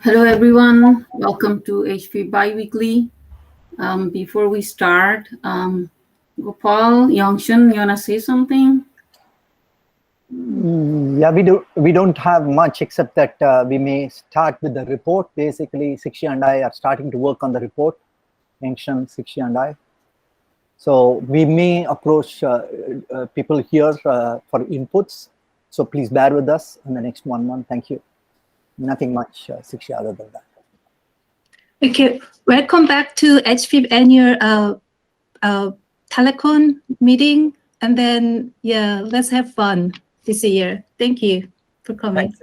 Hello, everyone. Welcome to HFIP Biweekly. Before we start, Gopal, Yongshun, you wanna say something? Yeah, we don't have much except that we may start with the report. Basically, Sikshi and I are starting to work on the report. Yongshun, Sikshi and I. So we may approach people here for inputs. So please bear with us in the next 1 month. Thank you. Nothing much, Sikshi, other than that. Okay, welcome back to HFIP annual Telecon meeting. And then, yeah, let's have fun this year. Thank you for coming.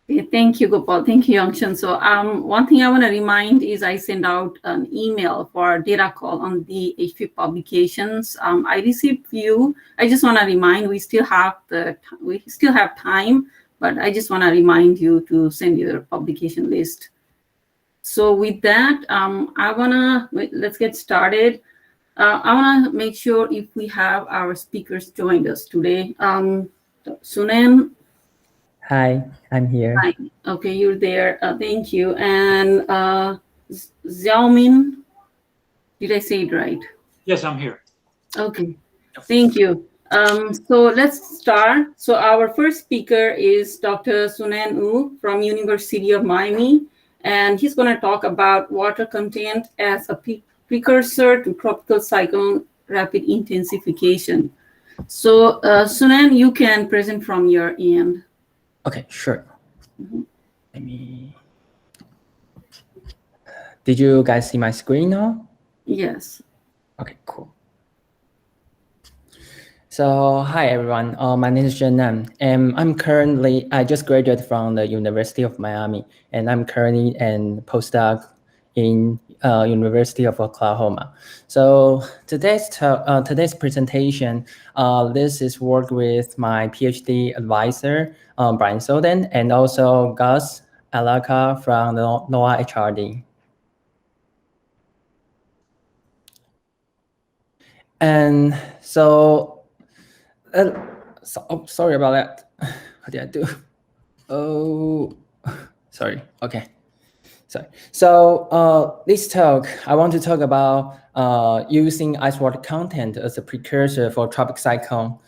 Okay, thank you, Gopal. Thank you, Yongshun. So one thing I want to remind is I sent out an email for data call on the HFIP publications. I received few. I just want to remind we still have time, but I just want to remind you to send your publication list. So with that, let's get started. I want to make sure if we have our speakers joined us today. Shun-Nan. Hi, I'm here. Hi. Okay, you're there. Thank you. And Xiaomin, did I say it right? Yes, I'm here. Okay, thank you. So let's start. So our first speaker is Dr. Shun-Nan Wu from University of Miami. And he's going to talk about water content as a precursor to tropical cyclone rapid intensification. So Shun-Nan, you can present from your end. Okay, sure. Let me. Did you guys see my screen now? Yes. Okay, cool. So hi everyone, my name is Chen, and I just graduated from the University of Miami, and I'm currently a postdoc in University of Oklahoma. So today's presentation, this is work with my PhD advisor, Brian Soden, and also Gus Alaka from the NOAA HRD. And so, sorry about that. What did I do? Oh, sorry. Okay. Sorry. So this talk, I want to talk about using ice water content as a precursor for tropic cyclone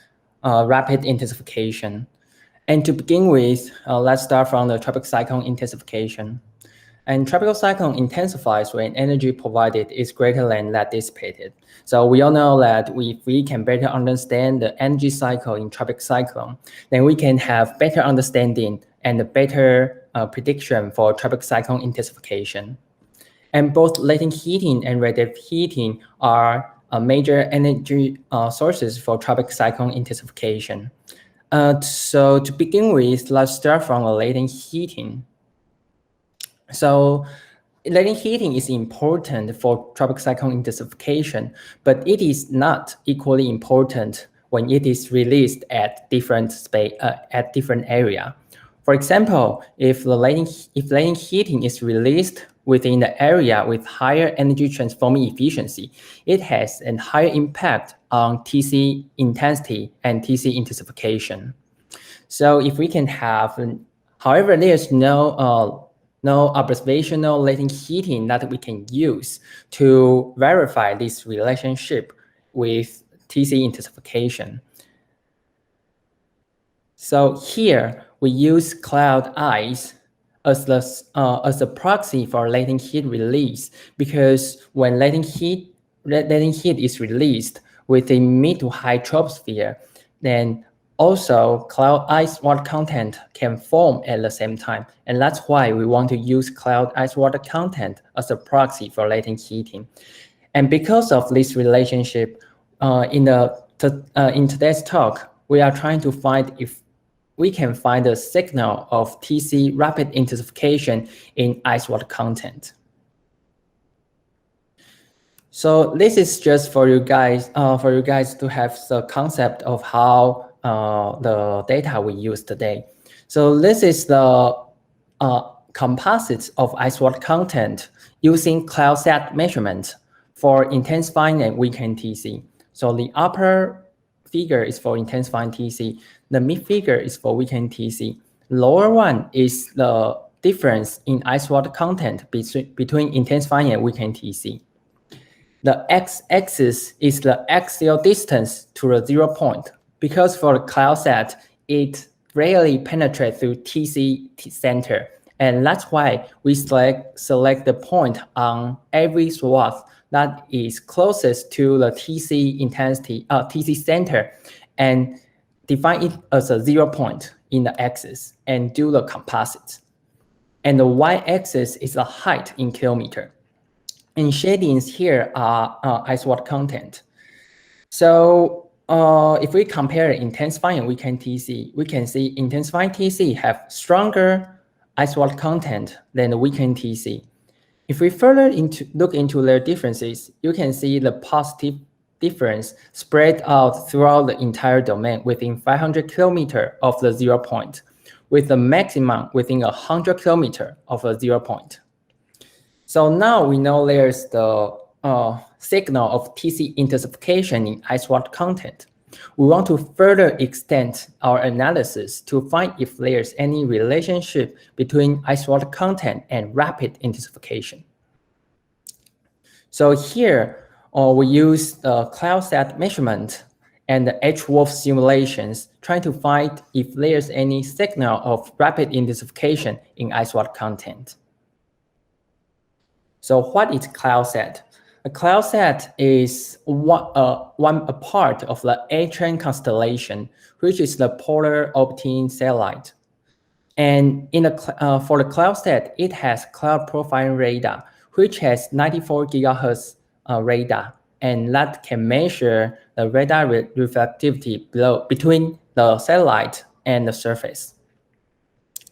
rapid intensification. And to begin with, let's start from the tropic cyclone intensification. And tropical cyclone intensifies when energy provided is greater than that dissipated. So we all know that if we can better understand the energy cycle in tropic cyclone, then we can have better understanding and a better prediction for tropic cyclone intensification. And both latent heating and radiative heating are major energy sources for tropic cyclone intensification. So to begin with, let's start from latent heating. So latent heating is important for tropic cyclone intensification, but it is not equally important when it is released at different area. For example, if latent heating is released within the area with higher energy transforming efficiency, it has a higher impact on TC intensity and TC intensification. So if we can have, however, there's no observational latent heating that we can use to verify this relationship with TC intensification. So here we use cloud ice as a proxy for latent heat release, because when latent heat is released within mid to high troposphere, then also cloud ice water content can form at the same time. And that's why we want to use cloud ice water content as a proxy for latent heating. And because of this relationship, in today's talk, we are trying to find if we can find a signal of TC rapid intensification in ice water content. So this is just for you guys to have the concept of how the data we use today. So this is the composites of ice water content using CloudSat measurement for intensifying and weakened TC. So the upper figure is for intensifying TC. The mid figure is for weakened TC. Lower one is the difference in ice water content between intensifying and weakening TC. The x-axis is the axial distance to the 0 point, because for the CloudSat, it rarely penetrates through TC center. And that's why we select the point on every swath that is closest to the TC intensity, TC center, and define it as a 0 point in the axis and do the composite. And the y-axis is the height in kilometer. And shadings here are ice water content. So if we compare intensifying and weakening TC, we can see intensifying TC have stronger ice water content than the weakening TC. If we further look into their differences, you can see the positive difference spread out throughout the entire domain within 500 kilometers of the 0 point, with the maximum within 100 kilometers of a 0 point. So now we know there's the signal of TC intensification in ice water content. We want to further extend our analysis to find if there's any relationship between ice water content and rapid intensification. So here, we use the CloudSat measurement and the HWRF simulations, trying to find if there's any signal of rapid intensification in ice water content. So what is CloudSat? A CloudSat is a part of the Chen constellation, which is the polar orbiting satellite. And for the CloudSat, it has cloud profiling radar, which has 94 gigahertz radar, and that can measure the radar reflectivity between the satellite and the surface.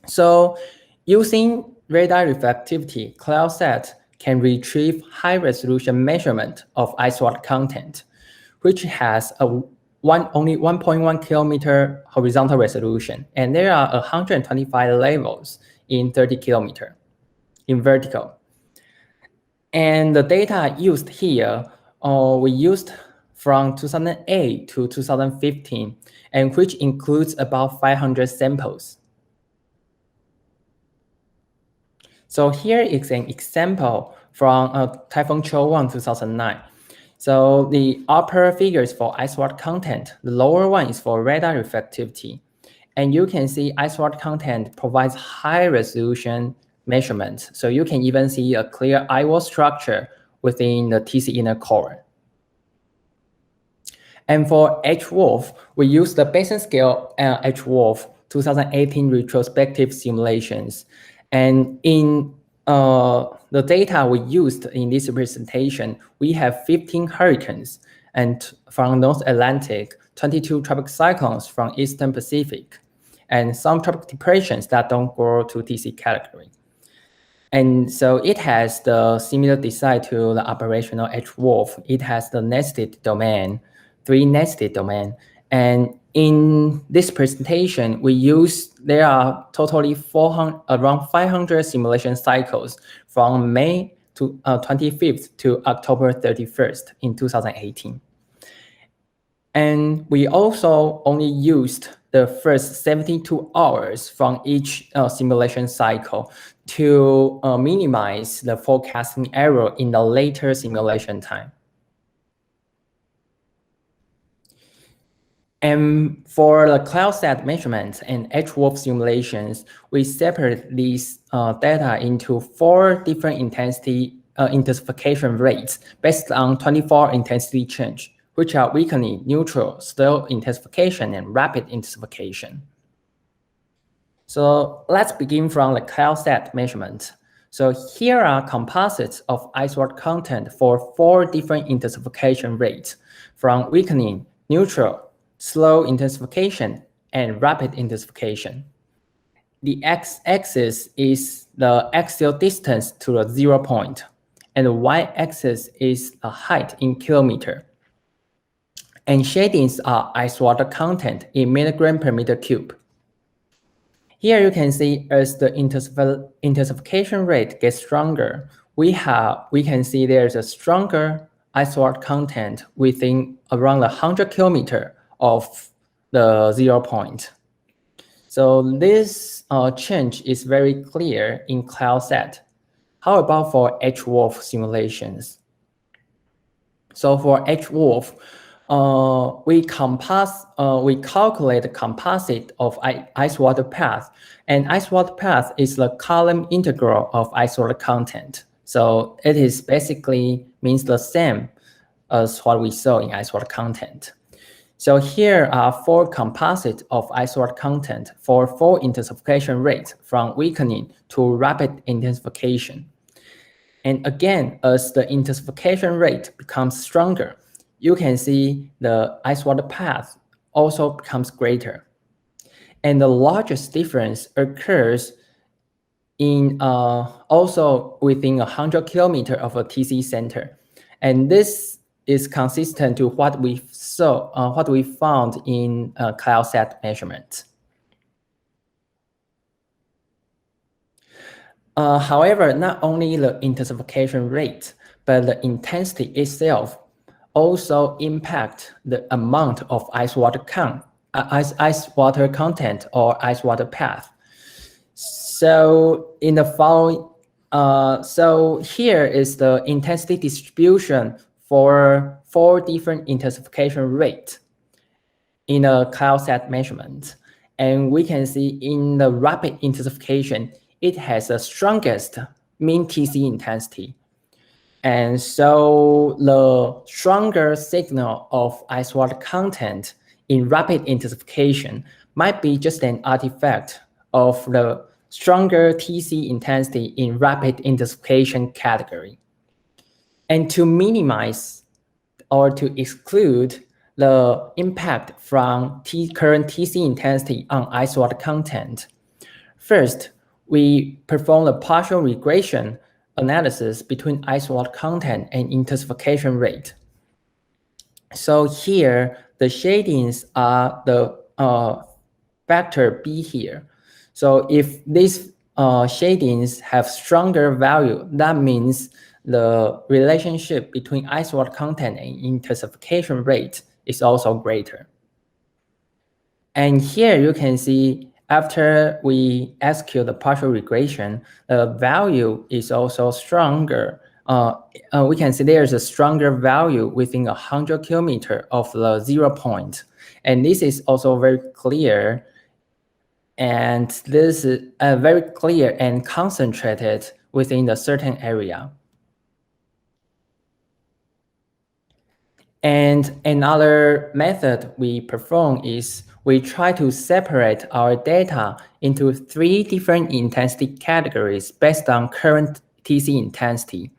So using radar reflectivity, CloudSat can retrieve high-resolution measurement of ice water content, which has only 1.1 kilometer horizontal resolution, and there are 125 levels in 30 kilometer in vertical. And the data used here, we used from 2008 to 2015, and which includes about 500 samples. So here is an example from Typhoon Cho-1 2009. So the upper figure is for ice water content. The lower one is for radar reflectivity. And you can see ice water content provides high resolution measurements. So you can even see a clear eye wall structure within the TC inner core. And for HWRF, we use the basin scale HWRF 2018 retrospective simulations. And in the data we used in this presentation, we have 15 hurricanes and from North Atlantic, 22 tropic cyclones from Eastern Pacific, and some tropic depressions that don't go to TC category. And so it has the similar design to the operational HWRF. It has the nested domain, 3 nested domain. And in this presentation, there are totally around 500 simulation cycles from May to 25th to October 31st in 2018. And we also only used the first 72 hours from each simulation cycle to minimize the forecasting error in the later simulation time. And for the CloudSat measurements and HWRF simulations, we separate these data into 4 different intensification rates based on 24 intensity change, which are weakening, neutral, slow intensification, and rapid intensification. So let's begin from the CloudSat measurement. So here are composites of ice water content for 4 different intensification rates, from weakening, neutral, slow intensification, and rapid intensification. The x-axis is the axial distance to the 0 point, and the y-axis is the height in kilometer. And shadings are ice water content in milligram per meter cube. Here you can see as the intensification rate gets stronger, we can see there's a stronger ice water content within around 100 kilometers of the 0 point. So this change is very clear in CloudSat. How about for HWRF simulations? So for HWRF, we calculate the composite of ice water path, and ice water path is the column integral of ice water content. So it is basically means the same as what we saw in ice water content. So here are 4 composites of ice water content for 4 intensification rates from weakening to rapid intensification. And again, as the intensification rate becomes stronger, you can see the ice water path also becomes greater. And the largest difference occurs in also within 100 kilometers of a TC center. And this is consistent to what we saw, what we found in CloudSat measurement. However, not only the intensification rate, but the intensity itself also impact the amount of ice water content or ice water path. So in the following, so here is the intensity distribution for 4 different intensification rates in a CloudSat measurement. And we can see in the rapid intensification, it has the strongest mean TC intensity. And so the stronger signal of ice water content in rapid intensification might be just an artifact of the stronger TC intensity in rapid intensification category. And to minimize or to exclude the impact from current TC intensity on ice water content, first, we perform a partial regression analysis between ice water content and intensification rate. So here, the shadings are the factor B here. So if these shadings have stronger value, that means the relationship between ice water content and intensification rate is also greater. And here you can see after we execute the partial regression, the value is also stronger. We can see there's a stronger value within 100 kilometers of the 0 point. And this is also very clear. And this is very clear and concentrated within a certain area. And another method we perform is we try to separate our data into 3 different intensity categories based on current TC intensity,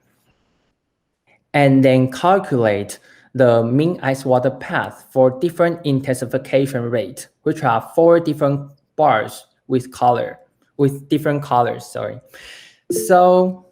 and then calculate the mean ice water path for different intensification rate, which are 4 different bars with different colors. Sorry. So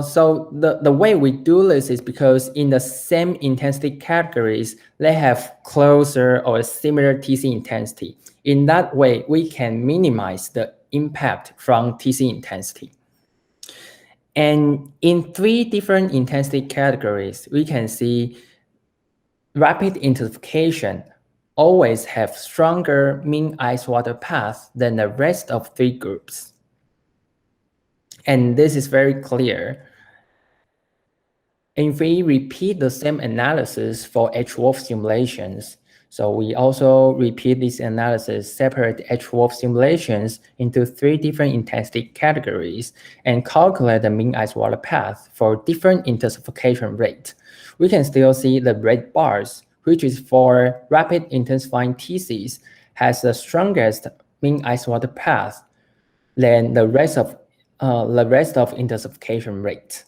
so the way we do this is because in the same intensity categories, they have closer or similar TC intensity. In that way, we can minimize the impact from TC intensity. And in 3 different intensity categories, we can see rapid intensification always have stronger mean ice water path than the rest of 3 groups. And this is very clear. If we repeat the same analysis for HWRF simulations, so we also repeat this analysis, separate HWRF simulations into 3 different intensity categories and calculate the mean ice water path for different intensification rate. We can still see the red bars, which is for rapid intensifying TCs, has the strongest mean ice water path than the rest of intensification rate.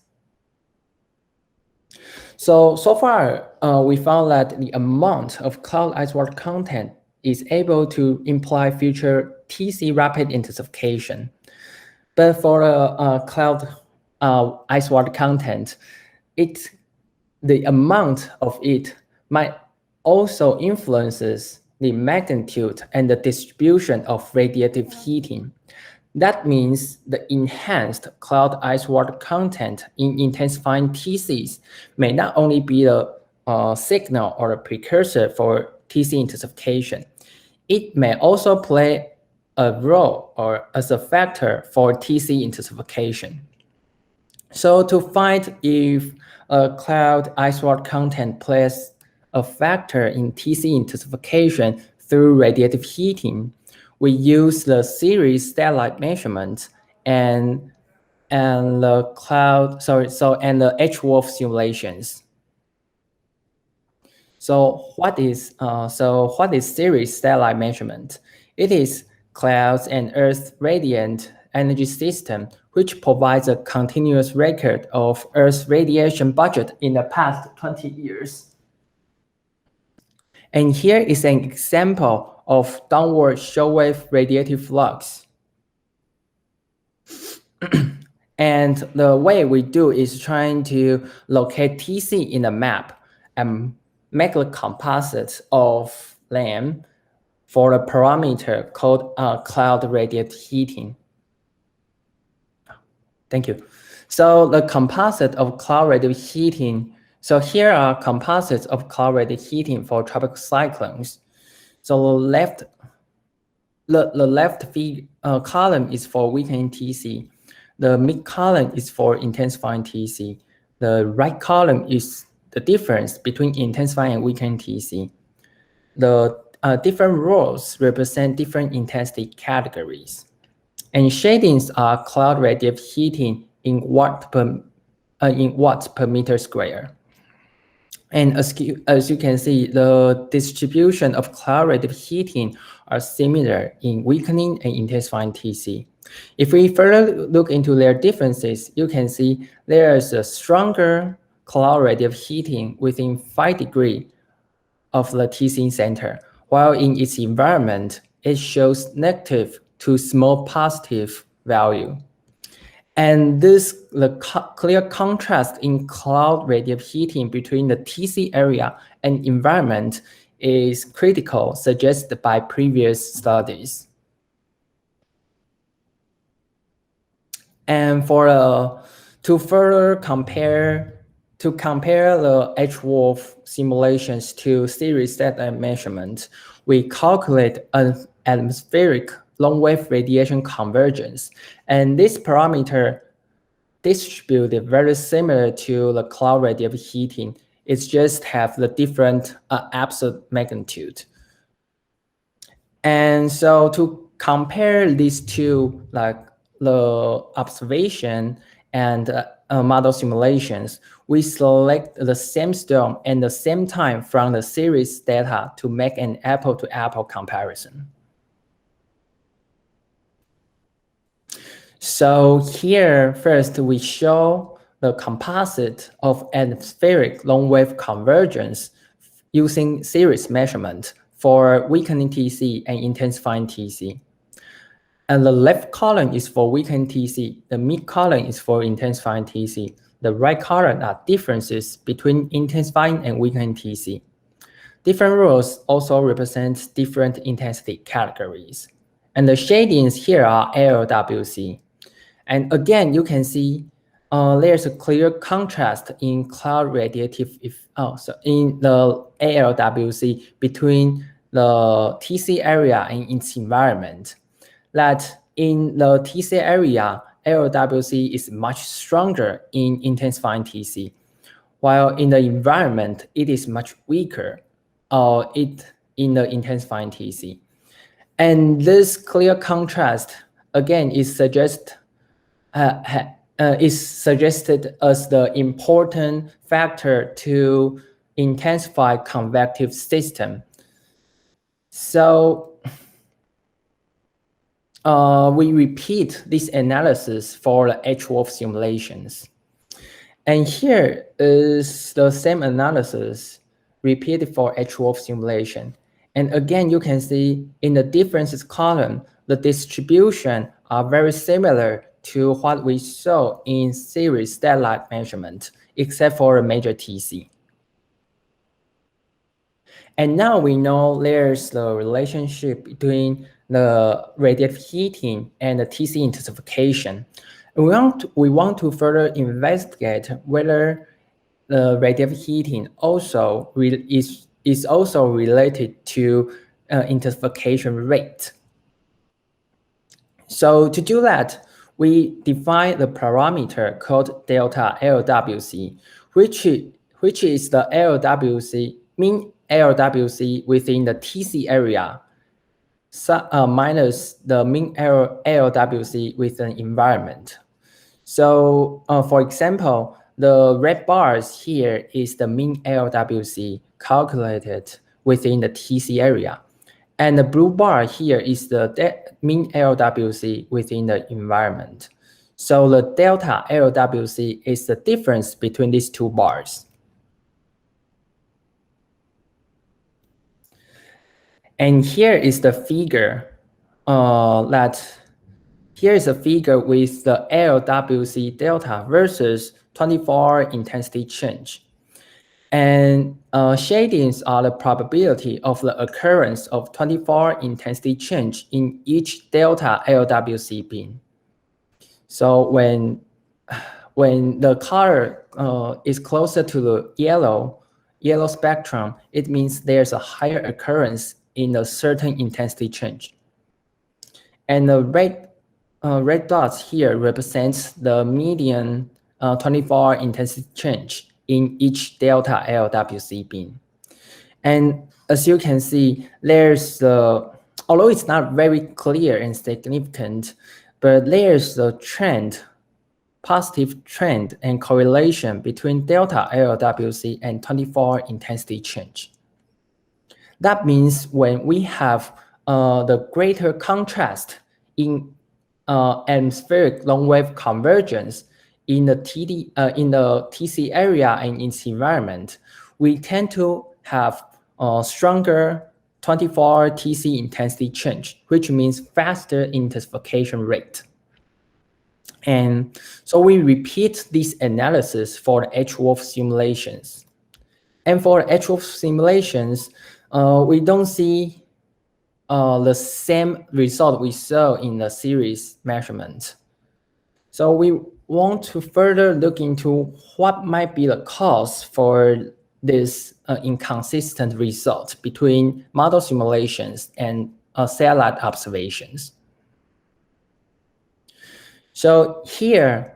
So far, we found that the amount of cloud ice water content is able to imply future TC rapid intensification. But for cloud ice water content, the amount of it might also influences the magnitude and the distribution of radiative heating. That means the enhanced cloud ice water content in intensifying TCs may not only be the signal or a precursor for TC intensification. It may also play a role or as a factor for TC intensification. So to find if a cloud ice water content plays a factor in TC intensification through radiative heating, we use the series satellite measurement and the the HWRF simulations. So what is series satellite measurement? It is clouds and Earth radiant energy system, which provides a continuous record of Earth's radiation budget in the past 20 years. And here is an example of downward shortwave radiative flux. And the way we do is trying to locate TC in the map and make a composite of them for a parameter called cloud radiative heating. Thank you. So the composite of cloud radiative heating. So here are composites of cloud radiative heating for tropical cyclones. So the left column is for weakening TC. The mid column is for intensifying TC. The right column is the difference between intensifying and weakening TC. The different rows represent different intensity categories. And shadings are cloud radiative heating in watts per meter square. And as you can see, the distribution of cloud radiative heating are similar in weakening and intensifying TC. If we further look into their differences, you can see there is a stronger cloud radiative heating within 5 degrees of the TC center, while in its environment, it shows negative to small positive value. And the clear contrast in cloud radiative heating between the TC area and environment is critical, suggested by previous studies. And to further compare the HWRF simulations to series data measurement, we calculate an atmospheric long-wave radiation convergence. And this parameter distributed very similar to the cloud radiative heating. It's just have the different absolute magnitude. And so to compare these two, like the observation and model simulations, we select the same storm and the same time from the series data to make an apple-to-apple comparison. So here, first, we show the composite of atmospheric long-wave convergence using series measurement for weakening TC and intensifying TC. And the left column is for weakening TC, the mid column is for intensifying TC. The right column are differences between intensifying and weakening TC. Different rows also represent different intensity categories. And the shadings here are LWC. And again, you can see there's a clear contrast in cloud radiative, in the ALWC between the TC area and its environment. That in the TC area, LWC is much stronger in intensifying TC, while in the environment, it is much weaker in the intensifying TC. And this clear contrast, again, is suggested as the important factor to intensify convective system. So we repeat this analysis for the HWRF simulations. And here is the same analysis repeated for HWRF simulation. And again, you can see in the differences column, the distribution are very similar to what we saw in series satellite measurement, except for a major TC. And now we know there's the relationship between the radiative heating and the TC intensification. We want to further investigate whether the radiative heating also is also related to intensification rate. So to do that, we define the parameter called delta LWC, which is the LWC, mean LWC within the TC area, minus the mean LWC within environment. So for example, the red bars here is the mean LWC calculated within the TC area. And the blue bar here is the mean LWC within the environment. So the delta LWC is the difference between these two bars. And here is the figure here is a figure with the LWC delta versus 24-hour intensity change. And shadings are the probability of the occurrence of 24-hour intensity change in each delta LWC bin. So when the color is closer to the yellow spectrum, it means there's a higher occurrence in a certain intensity change. And the red dots here represents the median 24-hour intensity change in each delta LWC bin. And as you can see, there's although it's not very clear and significant, but there's a trend, positive trend and correlation between delta LWC and 24-hour intensity change. That means when we have the greater contrast in atmospheric long-wave convergence in the TC area and its environment, we tend to have stronger 24-hour TC intensity change, which means faster intensification rate. And so we repeat this analysis for the HWRF simulations. And for HWRF simulations, we don't see the same result we saw in the series measurement. So we want to further look into what might be the cause for this inconsistent result between model simulations and satellite observations. So here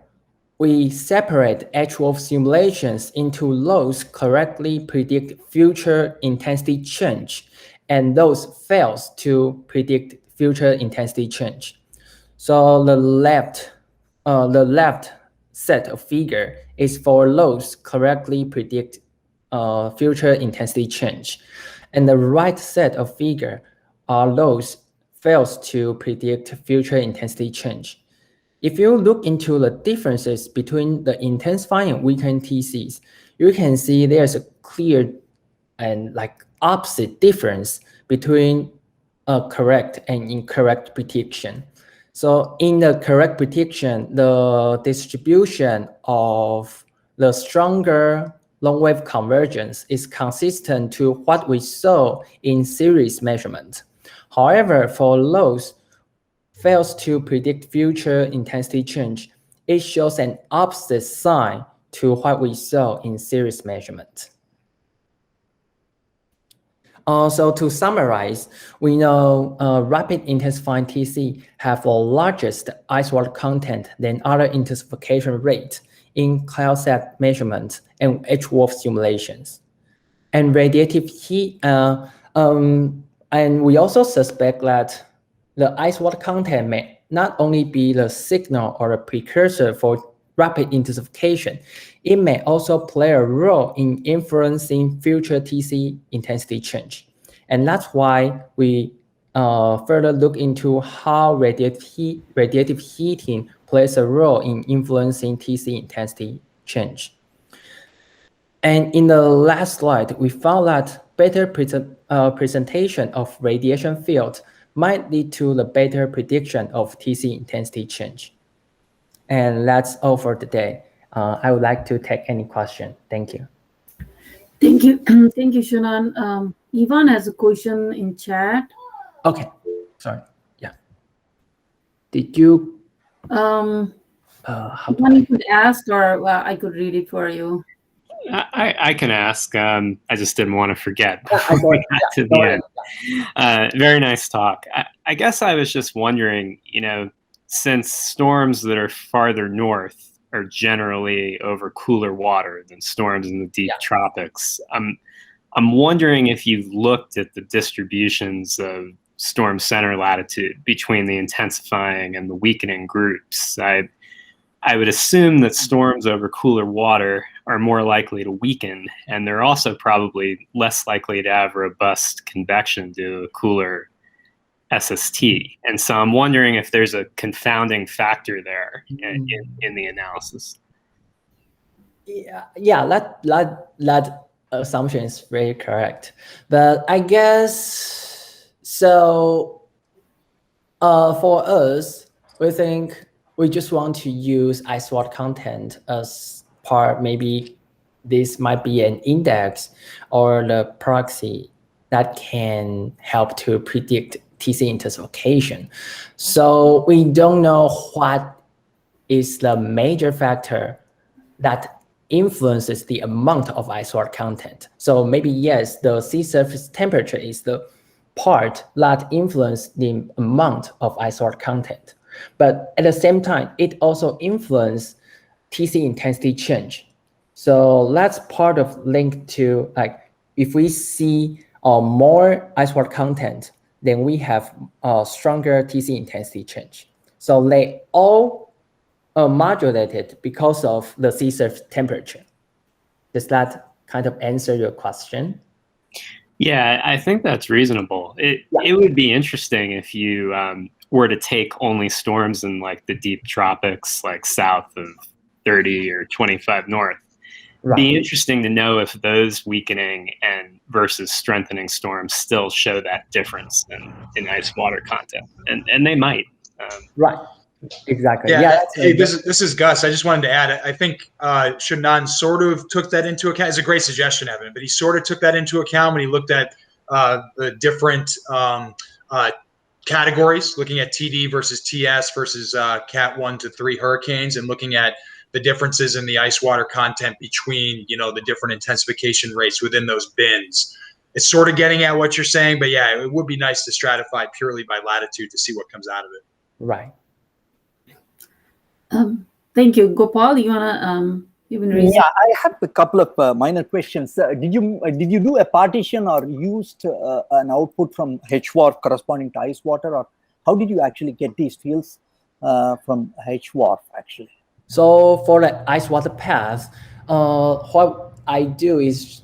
we separate HWRF simulations into those correctly predict future intensity change and those fails to predict future intensity change. So the left set of figure is for those correctly predict future intensity change, and the right set of figure are those fails to predict future intensity change. If you look into the differences between the intensifying and weakening TCs, you can see there's a clear and like opposite difference between correct and incorrect prediction. So in the correct prediction, the distribution of the stronger long-wave convergence is consistent to what we saw in series measurement. However, for those fails to predict future intensity change, it shows an opposite sign to what we saw in series measurement. So to summarize, we know rapid intensifying TC have the largest ice water content than other intensification rate in CloudSat measurements and HWRF simulations. And radiative heat, and we also suspect that the ice water content may not only be the signal or a precursor for rapid intensification, it may also play a role in influencing future TC intensity change. And that's why we further look into how radiative heating plays a role in influencing TC intensity change. And in the last slide, we found that better presentation of radiation field might lead to the better prediction of TC intensity change. And that's all for today. I would like to take any question. Thank you. Thank you. Thank you, Shun-Nan. Ivan has a question in chat. Okay, sorry. Yeah. Did you? Ivan, you could ask, or I could read it for you. I can ask. I just didn't want to forget Yeah, I before we got- got yeah, to go the ahead. end. Very nice talk. I guess I was just wondering, since storms that are farther north are generally over cooler water than storms in the deep tropics, I'm wondering if you've looked at the distributions of storm center latitude between the intensifying and the weakening groups. I would assume that storms over cooler water are more likely to weaken, and they're also probably less likely to have robust convection due to a cooler SST. And so I'm wondering if there's a confounding factor there in the analysis. Yeah, that assumption is very correct. But I guess so. For us, we think we just want to use ice water content as part. Maybe this might be an index or the proxy that can help to predict TC intensification. So we don't know what is the major factor that influences the amount of ice water content. So maybe yes, the sea surface temperature is the part that influences the amount of ice water content. But at the same time, it also influences TC intensity change. So that's part of link to like if we see more ice water content, then we have stronger TC intensity change. So they all modulated because of the sea surface temperature. Does that kind of answer your question? Yeah, I think that's reasonable. It would be interesting if you were to take only storms in like the deep tropics, like south of 30 or 25 north. Right. Be interesting to know if those weakening and versus strengthening storms still show that difference in ice water content, and they might. Right. Exactly. Yeah. Hey, this is Gus. I just wanted to add. I think Shun-Nan sort of took that into account. It's a great suggestion, Evan, but he sort of took that into account when he looked at the different categories, looking at TD versus TS versus Cat 1 to 3 hurricanes, and looking at the differences in the ice water content between the different intensification rates within those bins. It's sort of getting at what you're saying, but yeah, it would be nice to stratify purely by latitude to see what comes out of it. Right. Thank you. Gopal, you want to even raise? Yeah, I have a couple of minor questions. Did you do a partition or used an output from HWRF corresponding to ice water, or how did you actually get these fields from HWRF actually? So for the ice water path, what I do is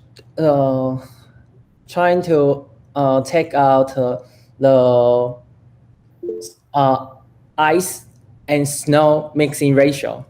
trying to take out the ice and snow mixing ratio.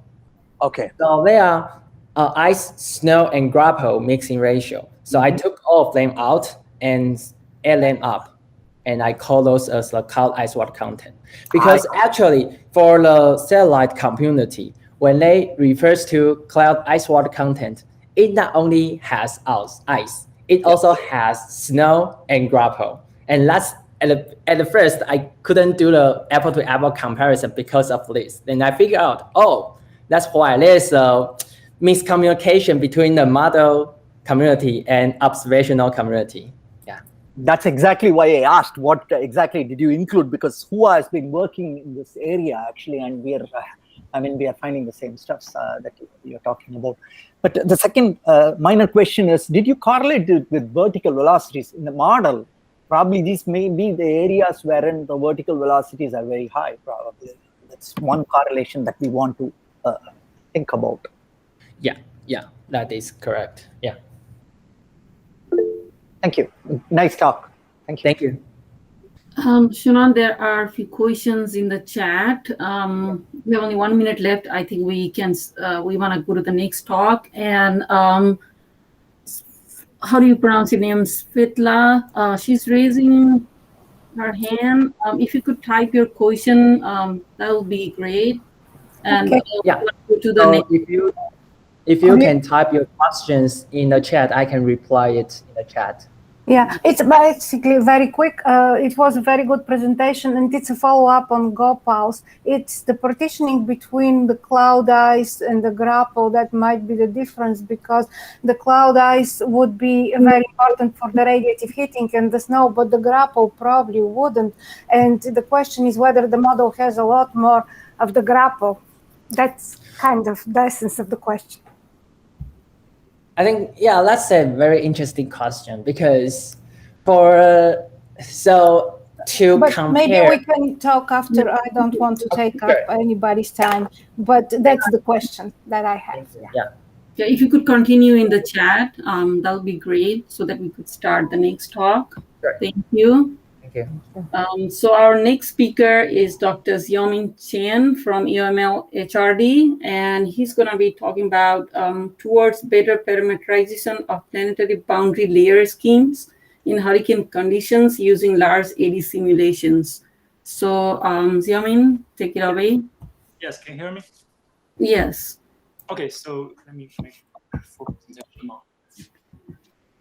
Okay. So they are ice, snow, and grapple mixing ratio. So I took all of them out and add them up, and I call those as the cloud ice water content. Because actually, for the satellite community, when they refers to cloud ice water content, it not only has ice, it also has snow and grapple, and that's. At the first, I couldn't do the apple-to-apple comparison because of this. Then I figured out, oh, that's why there's a miscommunication between the model community and observational community. Yeah, that's exactly why I asked what exactly did you include, because HWA has been working in this area actually, and we are finding the same stuff that you're talking about. But the second minor question is, did you correlate it with vertical velocities in the model? Probably these may be the areas wherein the vertical velocities are very high, probably. That's one correlation that we want to think about. Yeah, that is correct. Yeah. Thank you. Nice talk. Thank you. Thank you. Shun-Nan, there are a few questions in the chat. We have only 1 minute left. I think we want to go to the next talk. And how do you pronounce your name? Svitla. She's raising her hand. If you could type your question, that would be great. And okay. Yeah. Go to the next. If you can type your questions in the chat, I can reply it in the chat. Yeah, it's basically very quick. It was a very good presentation, and it's a follow-up on Gopal's. It's the partitioning between the cloud ice and the grapple that might be the difference, because the cloud ice would be very important for the radiative heating and the snow, but the grapple probably wouldn't. And the question is whether the model has a lot more of the grapple. That's kind of the essence of the question. I think, yeah, that's a very interesting question, because for so to But compare, maybe we can talk after. I don't want to take up anybody's time, but that's the question that I have. Yeah. Yeah, if you could continue in the chat, that would be great, so that we could start the next talk. Sure. Thank you. Thank you. So our next speaker is Dr. Xiaoming Chen from UML HRD, and he's going to be talking about towards better parameterization of planetary boundary layer schemes in hurricane conditions using large AD simulations. So Xiaoming, take it away. Yes, can you hear me? Yes. Okay, so let me make focus attention on.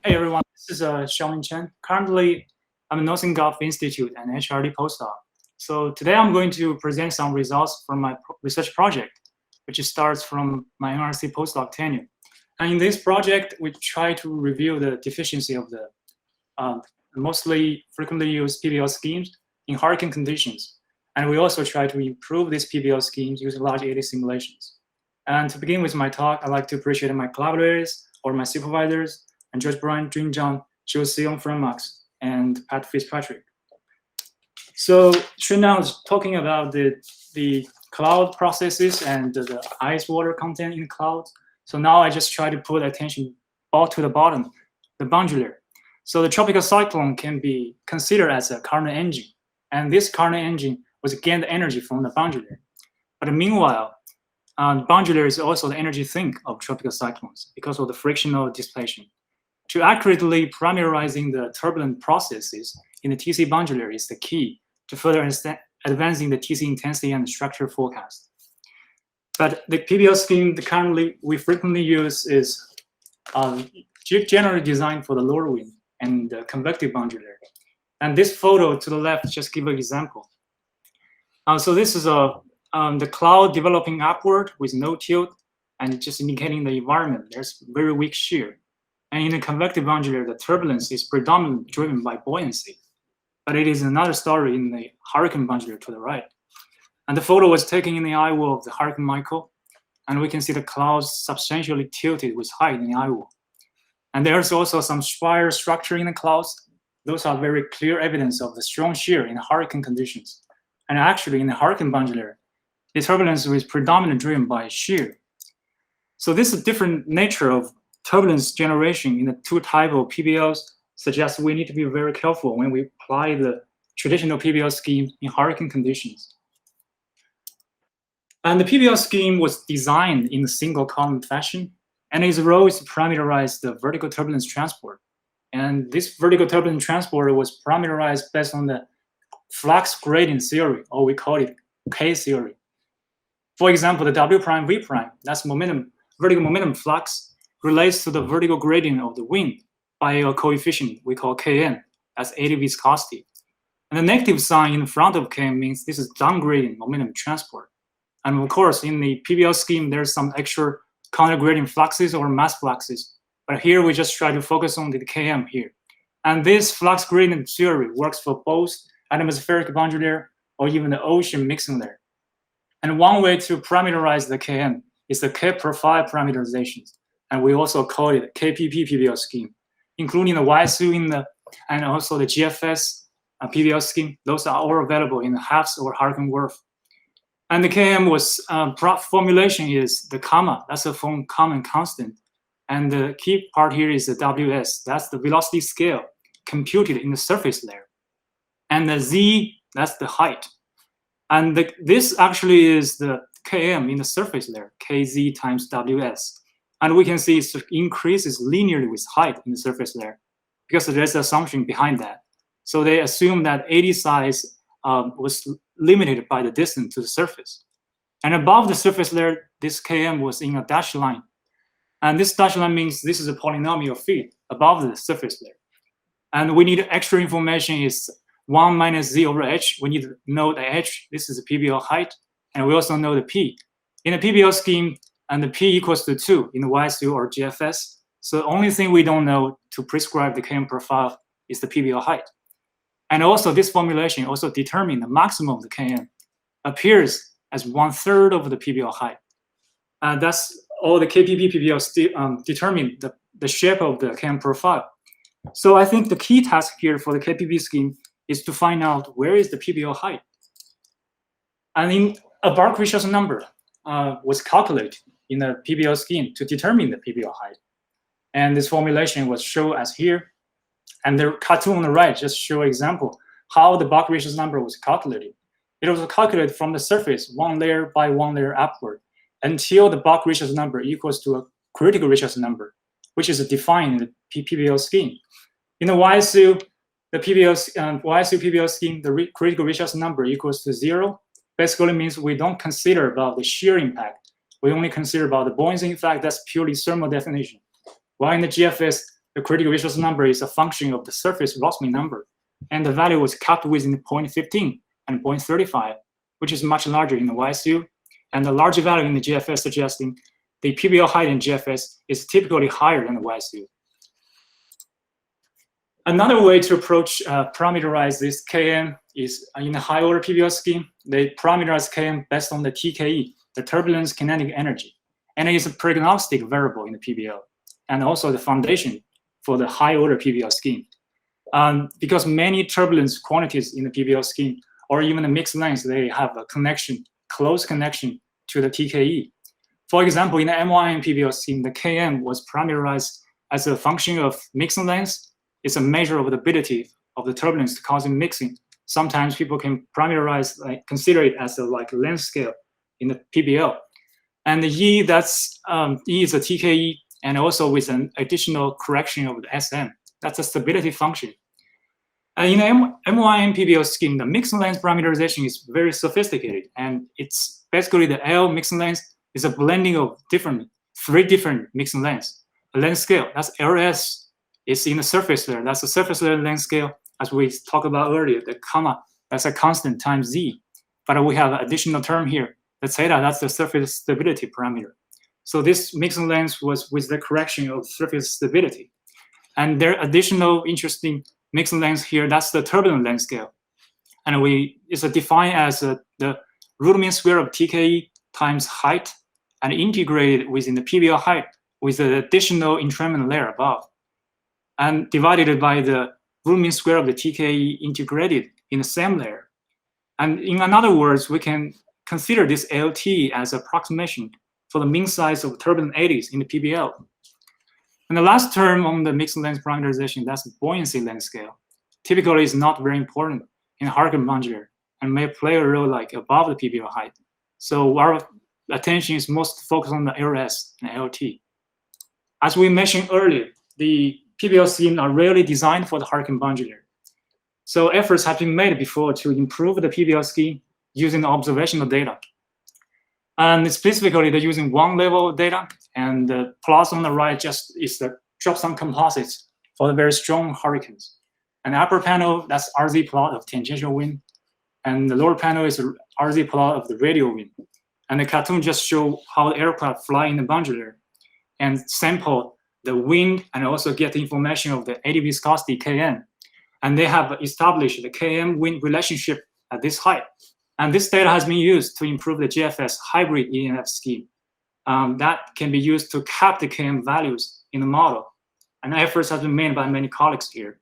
Hey everyone, this is Xiaoming Chen. Currently, I'm a Northern Gulf Institute and HRD postdoc. So today I'm going to present some results from my research project, which starts from my NRC postdoc tenure. And in this project, we try to review the deficiency of the mostly frequently used PBL schemes in hurricane conditions. And we also try to improve these PBL schemes using large AD simulations. And to begin with my talk, I'd like to appreciate my collaborators or my supervisors, and George Bryan, Jun Zhang, Joe Seong from Max, and Pat Fitzpatrick. So Shun-Nan was talking about the cloud processes and the ice water content in the clouds. So now I just try to put attention all to the bottom, the boundary layer. So the tropical cyclone can be considered as a current engine. And this current engine was gained energy from the boundary layer. But meanwhile, boundary layer is also the energy sink of tropical cyclones because of the frictional displacement. To accurately parameterizing the turbulent processes in the TC boundary layer is the key to further advancing the TC intensity and structure forecast. But the PBL scheme that currently we frequently use is generally designed for the lower wind and the convective boundary layer. And this photo to the left just give an example. So this is the cloud developing upward with no tilt and just indicating the environment. There's very weak shear. And in the convective boundary layer, the turbulence is predominantly driven by buoyancy. But it is another story in the hurricane boundary layer to the right. And the photo was taken in the eye wall of the Hurricane Michael. And we can see the clouds substantially tilted with height in the eye wall. And there's also some spire structure in the clouds. Those are very clear evidence of the strong shear in hurricane conditions. And actually in the hurricane boundary layer, the turbulence was predominantly driven by shear. So this is different nature of turbulence generation in the two types of PBLs suggests we need to be very careful when we apply the traditional PBL scheme in hurricane conditions. And the PBL scheme was designed in a single column fashion, and its role is to parameterize the vertical turbulence transport. And this vertical turbulence transport was parameterized based on the flux gradient theory, or we call it K theory. For example, the W prime V prime, that's momentum, vertical momentum flux, relates to the vertical gradient of the wind by a coefficient we call Kn, that's AD viscosity. And the negative sign in front of Kn means this is downgradient momentum transport. And of course, in the PBL scheme, there's some extra counter-gradient fluxes or mass fluxes. But here we just try to focus on the Km here. And this flux gradient theory works for both atmospheric boundary layer or even the ocean mixing layer. And one way to parameterize the Km is the K profile parameterizations. And we also call it KPP PBL scheme, including the YSU and also the GFS PBL scheme. Those are all available in the HFIP or Hurricane WRF. And the Km was formulation is the comma. That's a form common constant. And the key part here is the WS. That's the velocity scale computed in the surface layer. And the Z, that's the height. And this actually is the Km in the surface layer, Kz times Ws. And we can see it increases linearly with height in the surface layer because there's an assumption behind that. So they assume that AD size was limited by the distance to the surface. And above the surface layer, this Km was in a dashed line. And this dashed line means this is a polynomial field above the surface layer. And we need extra information is 1 minus z over h. We need to know the h. This is the PBL height. And we also know the p. In the PBL scheme, and the p equals to 2 in the YSU or GFS. So the only thing we don't know to prescribe the KM profile is the PBL height. And also this formulation also determines the maximum of the KM appears as 1/3 of the PBL height. That's all the KPP PBL determine the shape of the KM profile. So I think the key task here for the KPP scheme is to find out where is the PBL height. And in a Bark-Richards number was calculated in the PBL scheme to determine the PBL height. And this formulation was shown as here. And the cartoon on the right just show example how the Bark-Richards number was calculated. It was calculated from the surface, 1 layer by 1 layer upward, until the Bark-Richards number equals to a critical Richards number, which is defined in the PBL scheme. In the YSU, the YSU PBL scheme, the critical Richards number equals to 0. Basically means we don't consider about the shear impact. We only consider about the buoyancy impact. That's purely thermal definition. While in the GFS, the critical Richards number is a function of the surface Rossby number, and the value was kept within 0.15 and 0.35, which is much larger in the YSU, and the larger value in the GFS suggesting the PBL height in GFS is typically higher than the YSU. Another way to approach parameterize this KM is in the high order PBL scheme. They parameterize KM based on the TKE, the turbulence kinetic energy, and it is a prognostic variable in the PBL, and also the foundation for the high order PBL scheme. Because many turbulence quantities in the PBL scheme, or even the mixed lengths, they have a connection, close connection to the TKE. For example, in the MYN PBL scheme, the KM was parameterized as a function of mixing lengths. It's a measure of the ability of the turbulence to cause mixing. Sometimes people can parameterize, consider it as a length scale in the PBL. And the E, that's E is a TKE, and also with an additional correction of the SM. That's a stability function. And in the MYN PBL scheme, the mixing length parameterization is very sophisticated, and it's basically the L mixing length is a blending of three different mixing lengths. A length scale, that's LS. It's in the surface layer. That's the surface layer length scale, as we talked about earlier. The comma, that's a constant times z. But we have an additional term here. The theta, that's the surface stability parameter. So this mixing length was with the correction of surface stability. And there are additional interesting mixing lengths here. That's the turbulent length scale. And it's defined as the root mean square of TKE times height and integrated within the PBL height with the additional entrainment layer above, and divided by the root mean square of the TKE integrated in the same layer. And in other words, we can consider this ALT as approximation for the mean size of turbulent eddies in the PBL. And the last term on the mixed length parameterization, that's buoyancy length scale. Typically, it's not very important in hurricane modulator and may play a role above the PBL height. So our attention is most focused on the LS and LT. As we mentioned earlier, the PBL schemes are rarely designed for the hurricane modulator. So efforts have been made before to improve the PBL scheme using the observational data. And specifically, they're using one level of data, and the plots on the right just is the drop-down composites for the very strong hurricanes. And the upper panel, that's RZ plot of tangential wind, and the lower panel is the RZ plot of the radial wind. And the cartoon just show how the aircraft fly in the modulator and sample the wind and also get the information of the eddy viscosity Km. And they have established the Km wind relationship at this height. And this data has been used to improve the GFS hybrid ENF scheme. That can be used to cap the Km values in the model. And efforts have been made by many colleagues here.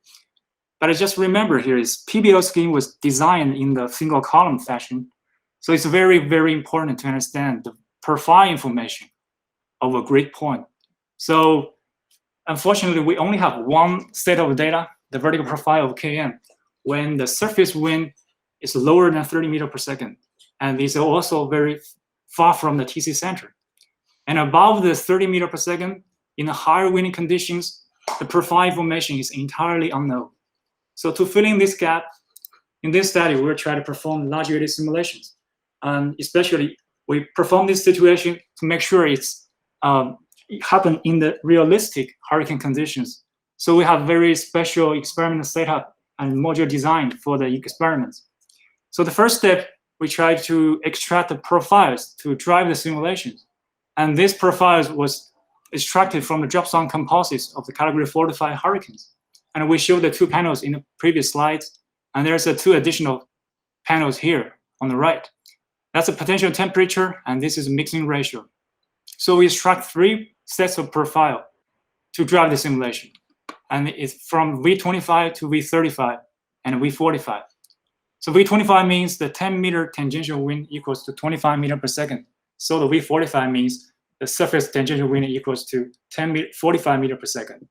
But I just remember here is PBL scheme was designed in the single column fashion. So it's very, very important to understand the profile information of a grid point. So unfortunately, we only have one set of data, the vertical profile of Km, when the surface wind is lower than 30 meters per second. And is also very far from the TC center. And above the 30 meters per second, in the higher wind conditions, the profile information is entirely unknown. So to fill in this gap, in this study, we're trying to perform large eddy simulations. And especially, we perform this situation to make sure it's happen in the realistic hurricane conditions. So we have very special experiment setup and module design for the experiments. So the first step, we try to extract the profiles to drive the simulations. And these profiles was extracted from the drop zone composites of the category 4 to 5 hurricanes. And we showed the 2 panels in the previous slides. And there's 2 additional panels here on the right. That's a potential temperature, and this is a mixing ratio. So we extract 3 sets of profile to drive the simulation. And it's from V25 to V35 and V45. So V25 means the 10-meter tangential wind equals to 25 meters per second. So the V45 means the surface tangential wind equals to 45 meters per second.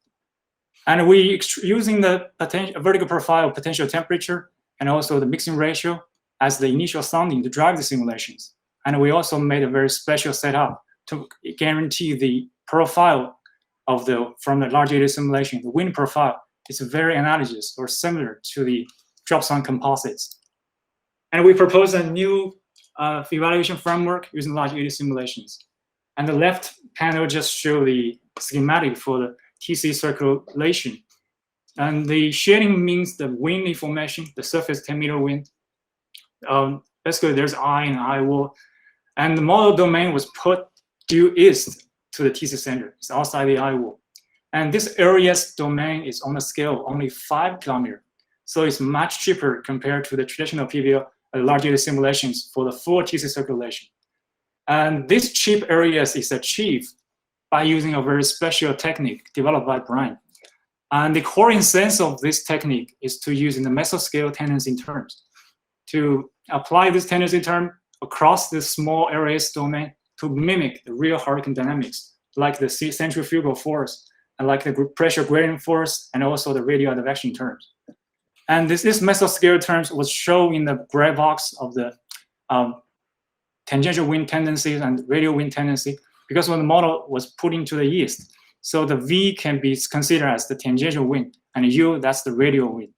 And we using the vertical profile potential temperature and also the mixing ratio as the initial sounding to drive the simulations. And we also made a very special setup to guarantee the profile of from the large area simulation. The wind profile is very analogous or similar to the drop zone composites. And we propose a new evaluation framework using large area simulations. And the left panel just show the schematic for the TC circulation. And the shading means the wind information, the surface 10-meter wind. Basically, there's eye and eye wall. And the model domain was put due east to the TC center. It's outside the eye wall. And this area's domain is on a scale of only 5 kilometers. So it's much cheaper compared to the traditional PBL large area simulations for the full TC circulation. And this cheap areas is achieved by using a very special technique developed by Brian. And the core essence of this technique is to use in the mesoscale tendency terms, to apply this tendency term across the small areas domain to mimic the real hurricane dynamics, like the centrifugal force, and like the pressure gradient force, and also the radial advection terms. And this mesoscale terms was shown in the gray box of the tangential wind tendencies and radial wind tendency, because when the model was put into the east, so the V can be considered as the tangential wind, and U, that's the radial wind.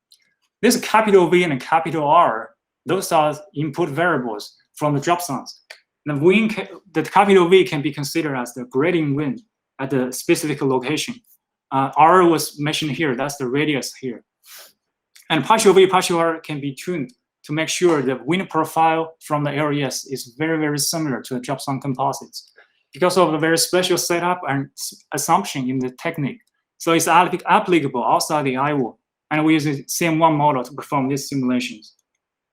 This capital V and capital R, those are input variables from the drop zones. The capital V can be considered as the gradient wind at the specific location. R was mentioned here, that's the radius here. And partial V, partial R can be tuned to make sure the wind profile from the areas is very, very similar to the drop zone composites because of the very special setup and assumption in the technique. So it's applicable outside the eye wall. And we use the CM1 model to perform these simulations.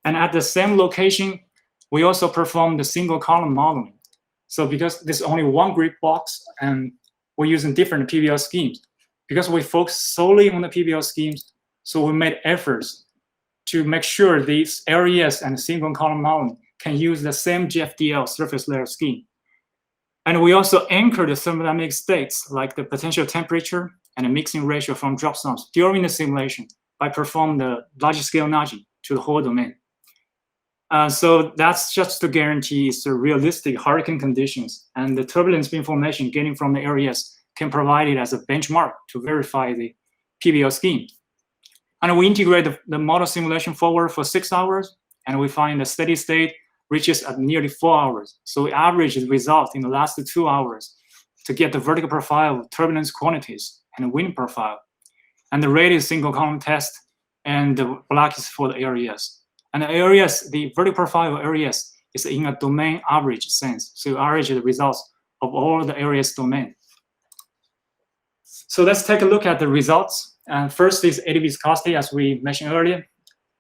And at the same location, we also perform the single column modeling. So because there's only one grid box and we're using different PBL schemes, because we focus solely on the PBL schemes, so we made efforts to make sure these areas and single column modeling can use the same GFDL surface layer scheme. And we also anchor the thermodynamic states like the potential temperature and the mixing ratio from drop zones during the simulation by performing the large scale nudging to the whole domain. So that's just to guarantee the realistic hurricane conditions, and the turbulence information getting from the areas can provide it as a benchmark to verify the PBL scheme. And we integrate the model simulation forward for 6 hours, and we find the steady state reaches at nearly 4 hours. So we average the result in the last 2 hours to get the vertical profile of turbulence quantities and the wind profile. And the red is single column test, and the black is for the areas. And the areas, the vertical profile of areas is in a domain average sense. So you average the results of all the areas domain. So let's take a look at the results. And first is eddy viscosity, as we mentioned earlier.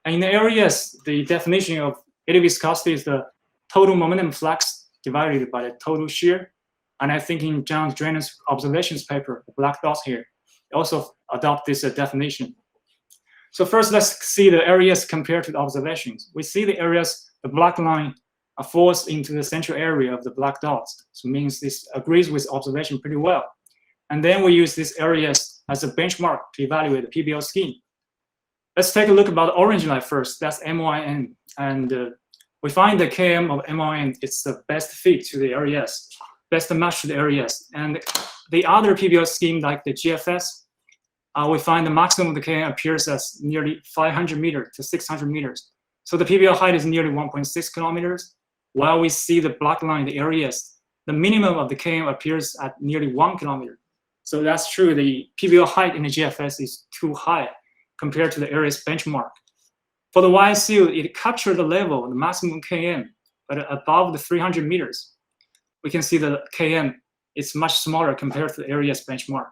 And in the areas, the definition of eddy viscosity is the total momentum flux divided by the total shear. And I think in John Drenan's observations paper, the black dots here, also adopt this definition. So first, let's see the areas compared to the observations. We see the areas, the black line falls into the central area of the black dots. So it means this agrees with observation pretty well. And then we use these areas as a benchmark to evaluate the PBL scheme. Let's take a look about the orange line first. That's MYN. And we find the KM of MYN is the best fit to the areas, best match to the areas. And the other PBL scheme, like the GFS, we find the maximum of the KM appears as nearly 500 meters to 600 meters. So the PBL height is nearly 1.6 kilometers, while we see the black line, the areas, the minimum of the KM appears at nearly 1 kilometer. So that's true. The PBO height in the GFS is too high compared to the area's benchmark. For the YSU, it captured the level, the maximum KM, but above the 300 meters. We can see the KM is much smaller compared to the area's benchmark.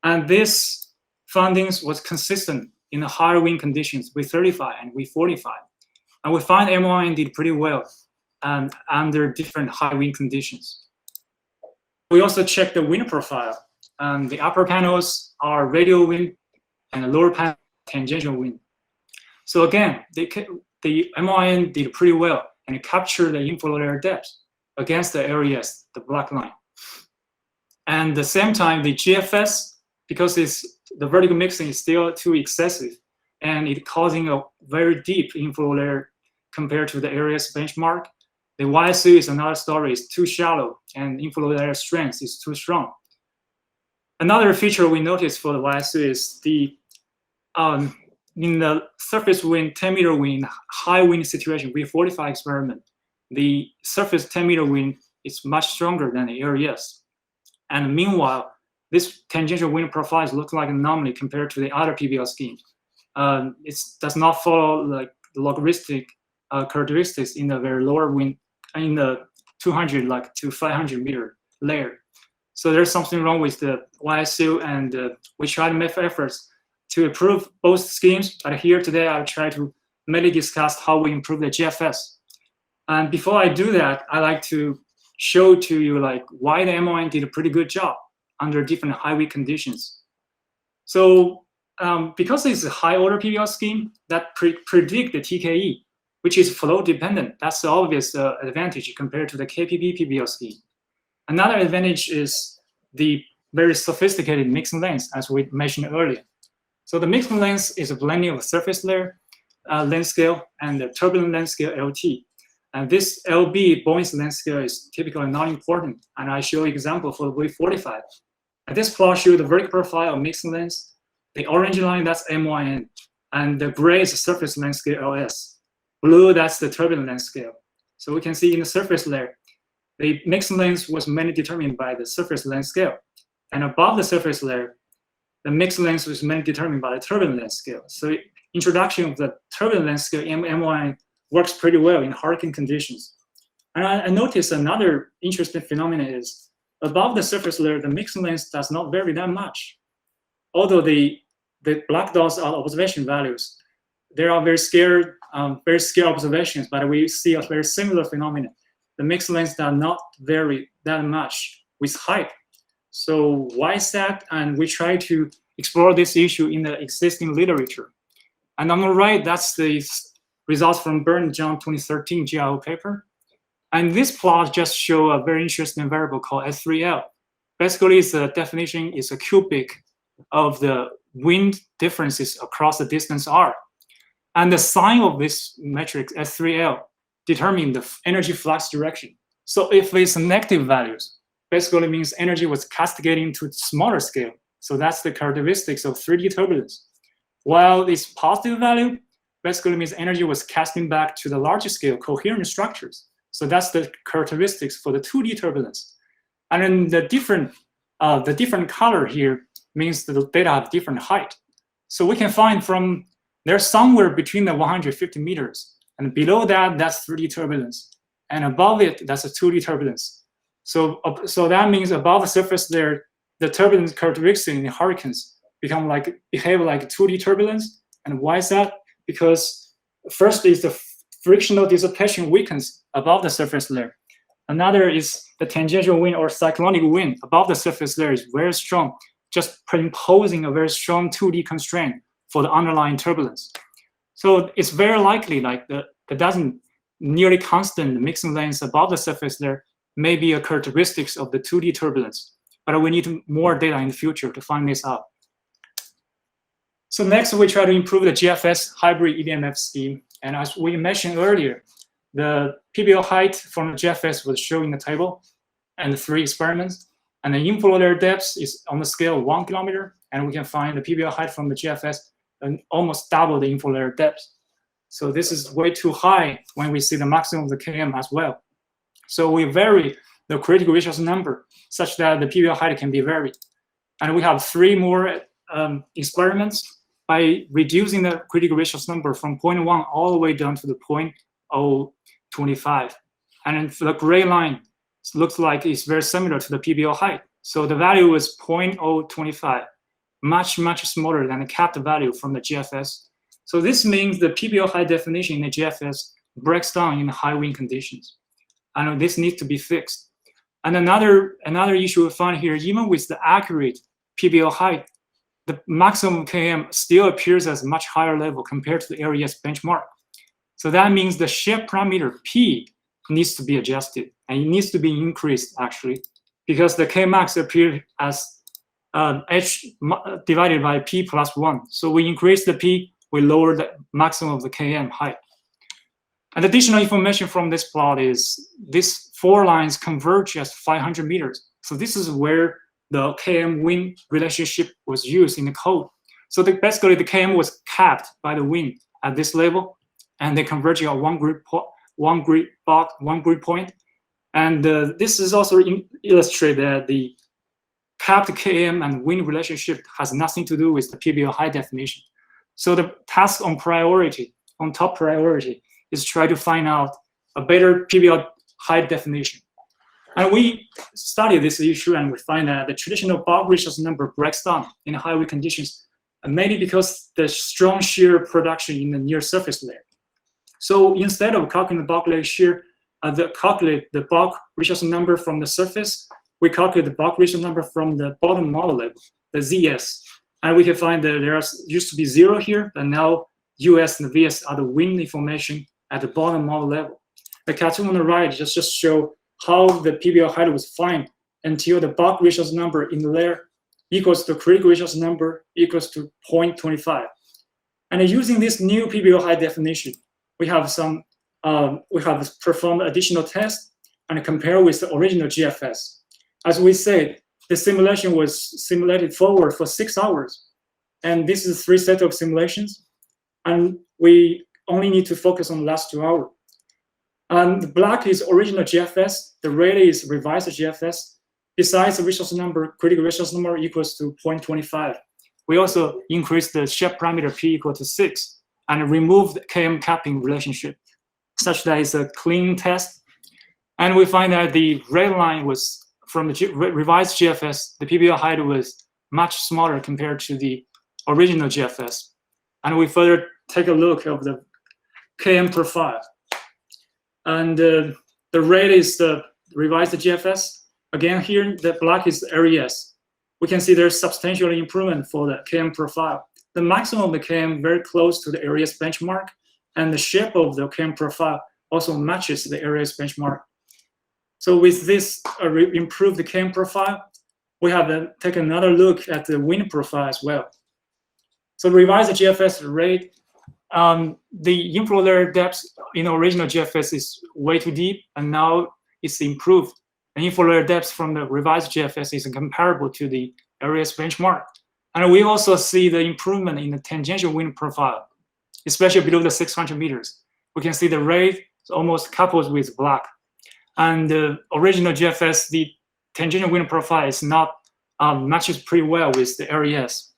And this findings was consistent in the higher wind conditions with 35 and with 45. And we find MOIN did pretty well under different high wind conditions. We also checked the wind profile. The upper panels are radial wind and the lower panel tangential wind. So again, the MOIN did pretty well and it captured the inflow layer depth against the areas, the black line. And at the same time, the GFS, because the vertical mixing is still too excessive and it's causing a very deep inflow layer compared to the area's benchmark, the YSU is another story. It's too shallow and inflow layer strength is too strong. Another feature we noticed for the YSU is in the surface wind, 10-meter wind, high wind situation, V45 experiment, the surface 10-meter wind is much stronger than the areas. And meanwhile, this tangential wind profiles look like an anomaly compared to the other PBL schemes. It does not follow like the logarithmic characteristics in the very lower wind, in the 200 like to 500 meter layer. So there's something wrong with the YSU, and we try to make efforts to improve both schemes. But here today, I'll try to mainly discuss how we improve the GFS. And before I do that, I like to show to you like why the MOIN did a pretty good job under different high wind conditions. So because it's a high order PBL scheme that predict the TKE, which is flow dependent, that's the obvious advantage compared to the KPP PBL scheme. Another advantage is the very sophisticated mixing length, as we mentioned earlier. So the mixing length is a blending of surface layer length scale and the turbulent length scale LT. And this LB buoyancy length scale is typically not important. And I show example for the V45. And this plot shows the vertical profile of mixing length. The orange line, that's MYN. And the gray is the surface length scale LS. Blue, that's the turbulent length scale. So we can see in the surface layer, the mixing length was mainly determined by the surface length scale. And above the surface layer, the mixing length was mainly determined by the turbulent length scale. So introduction of the turbulent length scale, MYN, works pretty well in hurricane conditions. And I noticed another interesting phenomenon is above the surface layer, the mixing length does not vary that much. Although the black dots are observation values, there are very scale observations, but we see a very similar phenomenon. The mixing length does not vary that much with height. So why is that? And we try to explore this issue in the existing literature. And on the right, that's the results from Byrne John 2013 GIO paper. And this plot just show a very interesting variable called S3L. Basically, the definition is a cubic of the wind differences across the distance R. And the sign of this metric, S3L, determine the energy flux direction. So if it's negative values, basically means energy was cascading to smaller scale. So that's the characteristics of 3D turbulence. While it's positive value, basically means energy was casting back to the larger scale coherent structures. So that's the characteristics for the 2D turbulence. And then the different color here means that the data have different height. So we can find from there somewhere between the 150 meters, and below that, that's 3D turbulence. And above it, that's a 2D turbulence. So that means above the surface there, the turbulence characteristics in the hurricanes behave like 2D turbulence. And why is that? Because first is the frictional dissipation weakens above the surface layer. Another is the tangential wind or cyclonic wind above the surface layer is very strong, just imposing a very strong 2D constraint for the underlying turbulence. So it's very likely like the doesn't nearly constant mixing length above the surface layer may be a characteristics of the 2D turbulence, but we need more data in the future to find this out. So next, we try to improve the GFS hybrid EDMF scheme. And as we mentioned earlier, the PBL height from the GFS was shown in the table and the 3 experiments. And the inflow layer depth is on the scale of 1 kilometer. And we can find the PBL height from the GFS and almost double the inflow layer depth. So this is way too high when we see the maximum of the KM as well. So we vary the critical resource number such that the PBL height can be varied. And we have 3 more experiments by reducing the critical ratios number from 0.1 all the way down to the 0.025. And the gray line looks like it's very similar to the PBL height. So the value is 0.025, much, much smaller than the capped value from the GFS. So this means the PBL high definition in the GFS breaks down in high wind conditions. And this needs to be fixed. And another issue we find here, even with the accurate PBL height, the maximum KM still appears as much higher level compared to the ARES benchmark. So that means the shape parameter P needs to be adjusted, and it needs to be increased actually, because the Kmax appears as H divided by P plus 1. So we increase the P, we lower the maximum of the Km height. And additional information from this plot is these 4 lines converge as 500 meters. So this is where the Km wind relationship was used in the code. So basically the Km was capped by the wind at this level, and they converge on one grid point. And this is also illustrate that the capped Km and wind relationship has nothing to do with the PBL high definition. So the task on top priority, is try to find out a better PBL high definition. And we studied this issue, and we find that the traditional bulk ratios number breaks down in high wind conditions, mainly because the strong shear production in the near surface layer. So instead of calculating the bulk layer shear, calculate the bulk ratios number from the surface, we calculate the bulk ratio number from the bottom model level, the ZS. And we can find that there used to be 0 here, and now US and VS are the wind information at the bottom model level. The cartoon on the right just show how the PBL height was defined until the bulk ratios number in the layer equals to critical ratios number equals to 0.25. And using this new PBL height definition, we have performed additional tests and compare with the original GFS. As we said, the simulation was simulated forward for 6 hours. And this is 3 sets of simulations. And we only need to focus on the last 2 hours. The black is original GFS, the red is revised GFS. Besides the resource number, critical resource number equals to 0.25. We also increased the shape parameter P equal to 6 and removed the KM capping relationship, such that it's a clean test. And we find that the red line was from the revised GFS, the PBL height was much smaller compared to the original GFS. And we further take a look of the KM profile. And the red is the revised GFS. Again, here, the black is the ARES. We can see there's substantial improvement for the KM profile. The maximum of the KM very close to the ARES benchmark, and the shape of the KM profile also matches the ARES benchmark. So with this improved KM profile, we have taken another look at the wind profile as well. So revised GFS rate, the inflow layer depth in the original GFS is way too deep, and now it's improved. The inflow layer depth from the revised GFS is comparable to the ARES benchmark. And we also see the improvement in the tangential wind profile, especially below the 600 meters. We can see the red is almost coupled with black. And the original GFS, the tangential wind profile is not matches pretty well with the ARES.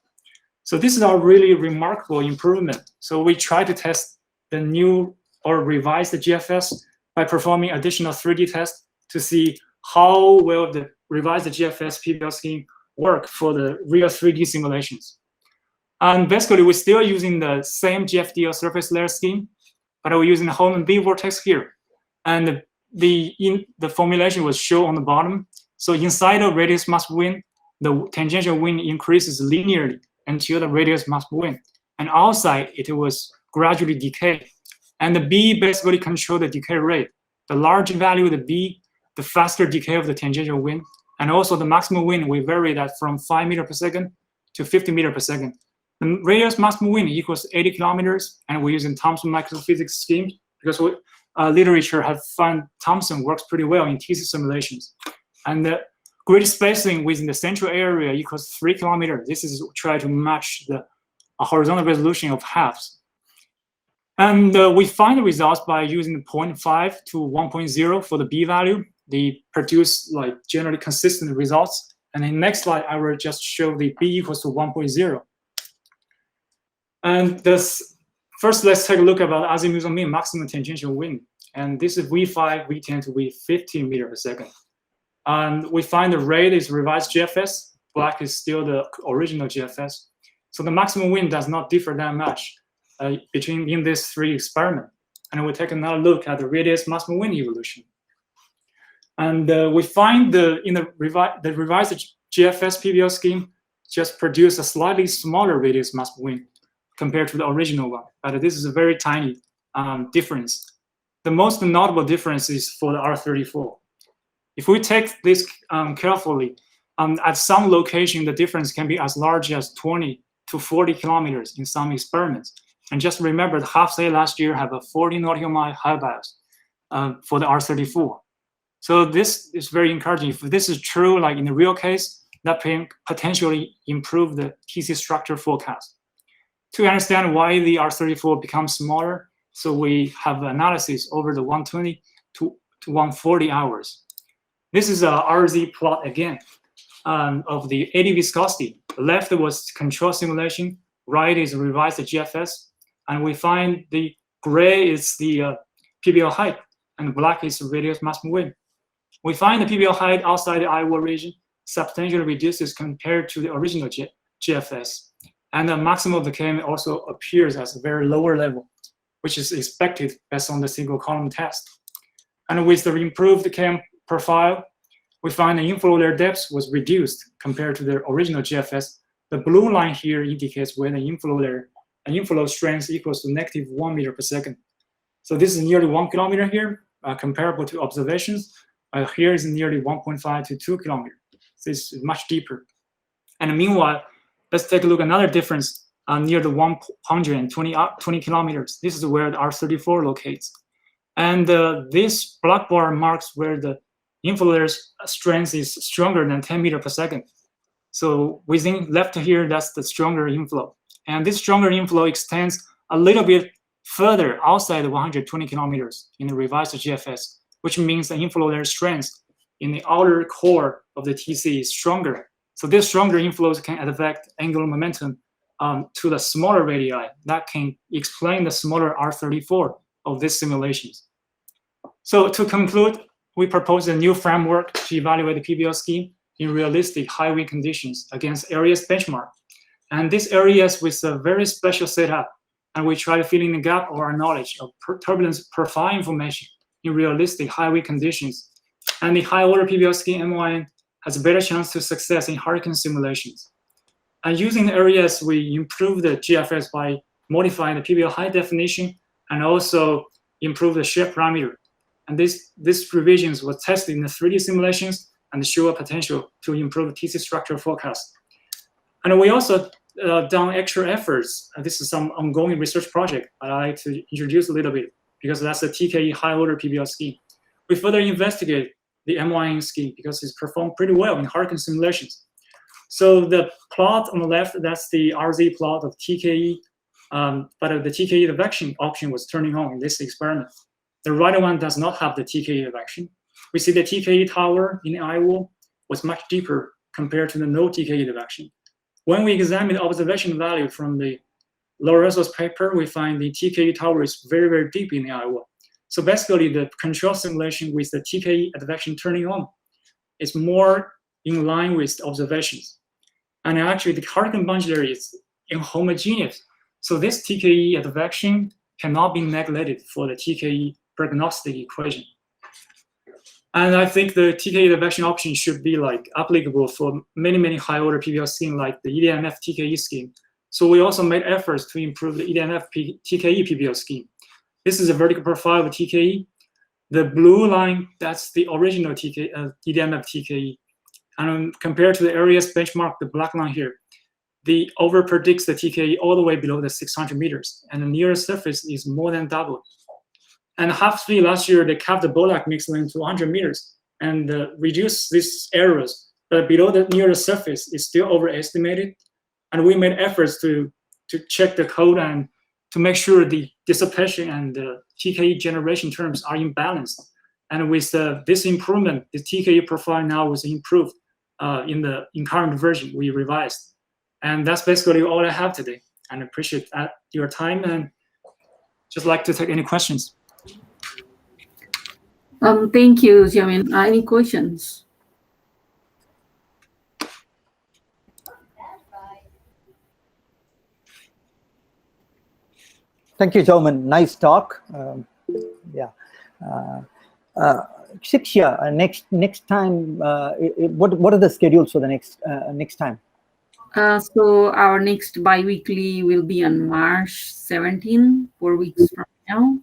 So this is a really remarkable improvement. So we try to test the new or revised GFS by performing additional 3D tests to see how well the revised GFS PBL scheme work for the real 3D simulations. And basically, we're still using the same GFDL surface layer scheme, but we're using the Holman B vortex here. And the formulation was shown on the bottom. So inside of radius mass wind, the tangential wind increases linearly until the radius mass wind. And outside, it was gradually decay. And the B basically controls the decay rate. The larger value of the B, the faster decay of the tangential wind. And also the maximum wind, we vary that from 5 meters per second to 50 meters per second. The radius maximum wind equals 80 kilometers, and we're using Thomson microphysics scheme because literature have found Thomson works pretty well in TC simulations. And the grid spacing within the central area equals 3 kilometers. This is try to match the horizontal resolution of halves. And we find the results by using 0.5 to 1.0 for the B value. They produce like generally consistent results. And in the next slide, I will just show the B equals to 1.0. And this, first, let's take a look about azimuthal mean maximum tangential wind. And this is V5, V10 to V15 meter per second. And we find the red is revised GFS, black is still the original GFS. So the maximum wind does not differ that much in these three experiments. And we'll take another look at the radius maximum wind evolution. And we find in the revised GFS PBL scheme just produce a slightly smaller radius maximum wind compared to the original one. But this is a very tiny difference. The most notable difference is for the R34. If we take this carefully, at some location, the difference can be as large as 20 to 40 kilometers in some experiments. And just remember, the half-day last year have a 40 nautical mile high bias for the R34. So this is very encouraging. If this is true, like in the real case, that can potentially improve the TC structure forecast. To understand why the R34 becomes smaller, so we have analysis over the 120 to 140 hours. This is a RZ plot again of the AD viscosity. The left was control simulation, right is revised GFS, and we find the gray is the PBL height, and black is radius maximum wind. We find the PBL height outside the Iowa region substantially reduces compared to the original GFS, and the maximum of the KM also appears as a very lower level, which is expected based on the single column test. And with the improved KM profile, we find the inflow layer depth was reduced compared to the original GFS. The blue line here indicates where the inflow layer and inflow strength equals to -1 meter per second. So this is nearly 1 kilometer here, comparable to observations. Here is nearly 1.5 to 2 kilometers. This is much deeper. And meanwhile, let's take a look at another difference near the 120 kilometers. This is where the R34 locates. And this black bar marks where the inflow layer strength is stronger than 10 meters per second. So within left here, that's the stronger inflow. And this stronger inflow extends a little bit further outside the 120 kilometers in the revised GFS, which means the inflow layer strength in the outer core of the TC is stronger. So these stronger inflows can affect angular momentum to the smaller radii. That can explain the smaller R34 of these simulations. So to conclude, we propose a new framework to evaluate the PBL scheme in realistic high wind conditions against areas benchmark. And these areas with a very special setup, and we try to fill in the gap of our knowledge of turbulence profile information in realistic high wind conditions. And the high order PBL scheme MYN has a better chance to success in hurricane simulations. And using the areas, we improve the GFS by modifying the PBL high definition and also improve the shape parameter. And these revisions were tested in the 3D simulations and show a potential to improve the TC structure forecast. And we also done extra efforts. This is some ongoing research project I'd like to introduce a little bit because that's a TKE high order PBL scheme. We further investigate the MYN scheme because it's performed pretty well in hurricane simulations. So the plot on the left, that's the RZ plot of TKE, but the TKE advection option was turning on in this experiment. The right one does not have the TKE advection. We see the TKE tower in Iowa was much deeper compared to the no TKE advection. When we examine the observation value from the Lorenzo's paper, we find the TKE tower is very, very deep in Iowa. So basically, the control simulation with the TKE advection turning on is more in line with the observations. And actually, the hurricane boundary area is inhomogeneous. So this TKE advection cannot be neglected for the TKE prognostic equation. And I think the TKE advection option should be like applicable for many, many high order PBL scheme like the EDMF TKE scheme. So we also made efforts to improve the EDMF TKE PBL scheme. This is a vertical profile of TKE. The blue line, that's the original EDMF TKE. And compared to the areas benchmark, the black line here, the over predicts the TKE all the way below the 600 meters, and the nearest surface is more than double. And half-speed last year, they capped the BOLAC mixed length to 100 meters and reduced these errors, but below the nearest surface is still overestimated. And we made efforts to check the code and to make sure the dissipation and the TKE generation terms are in balance. And with this improvement, the TKE profile now was improved in current version we revised. And that's basically all I have today. And I appreciate your time and just like to take any questions. Thank you, Xiaomin. Any questions? Thank you, Xiaomin. Nice talk. Yeah. Shikshya, next time, what are the schedules for the next time? So our next bi-weekly will be on March 17, 4 weeks from now.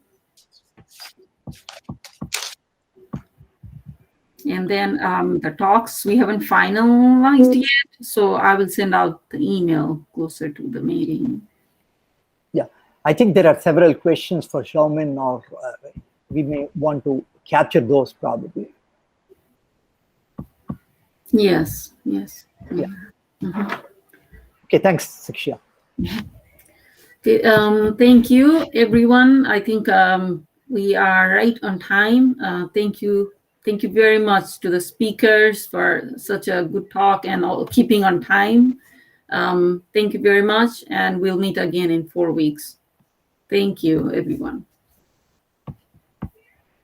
And then the talks we haven't finalized yet, so I will send out the email closer to the meeting. Yeah, I think there are several questions for Xiaomin, or we may want to capture those probably. Yes, yes. Yeah. Mm-hmm. Okay, thanks, Shikshya. Okay, thank you, everyone. I think we are right on time. Thank you very much to the speakers for such a good talk and keeping on time. Thank you very much, and we'll meet again in 4 weeks. Thank you, everyone.